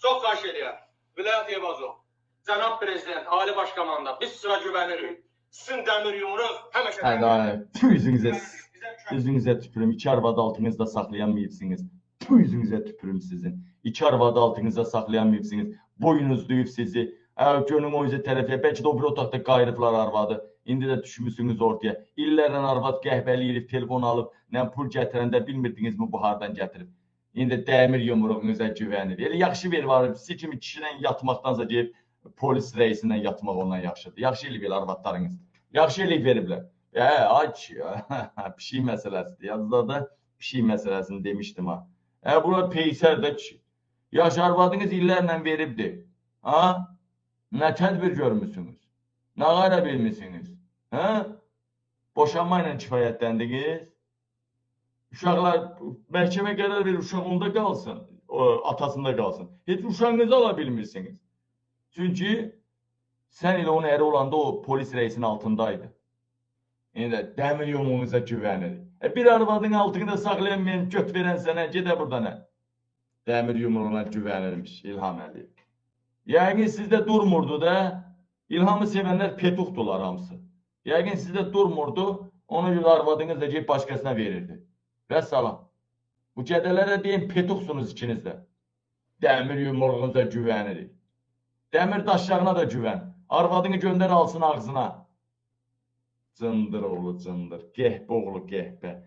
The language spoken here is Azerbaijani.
Çox xahiş edirəm. Vilayət Eyvazov, cənab prezident, ali baş komanda, biz sıra güvənirik. Sizin dəmir yumruq həmişə Üzünüzə tüpürüm. 2 arvadı altınızda saxlayamayıbsınız. Yüzünüzə tüpürüm sizin. 2 arvadı altınızda saxlayamayıbsınız. Boynuzlayıb sizi. Gönlüm o yüzden tərəfiyə. Bəlkə də o bir otaqda qayırıblar arvadı. İndi də düşmüsünüz ortaya. İllərlə arvad qəhvəliyirib, telefon alıb, nə pul gətirəndə bilmirdinizmi bu hardan gətirib. İndi dəmir yumruğunuza güvənir. Elə yaxşı ver var. Siz kimi kişilə yatmaqdansa deyib, polis reisindən yatmaq ondan yaxşıdır. Yaxşı eləyib elə arvadlarınız. Yaxşı eləyib veriblər. Aç, pişik məsələsidir. Yazıda da pişik məsələsini demişdim ha. Buna peysər də yaş arvadınız illərlə veribdir. Nə tədbir görmüşsünüz? Nə qayra bilmişsiniz? Boşanma ilə kifayətləndiniz? Uşaqlar, məhkəmə qərar verir, uşaq onda qalsın, atasında qalsın. Heç uşağınızı ala bilmirsiniz. Çünki sən ilə onun əri olanda o polis reisinin altındaydı. Yəni də dəmir yumruğunuza güvənirik. Bir arvadın altını da saxlayan mən göt verən sənə, gedə burada nə? Dəmir yumruğuna güvənirmiş İlham Əliyev. Yəqin sizdə durmurdu da, İlhamı sevənlər petuxdular hamısı. Yəqin sizdə durmurdu, ona görə arvadınız da deyib başqasına verirdi. Və salam. Bu gədələrə deyin petuxsunuz ikiniz də. Dəmir yumruğunuza güvənirik. Dəmir daşlarına da güvən. Arvadını göndər alsın ağzına. Cındır oğlu cındır. Qəhbə oğlu qəhbə.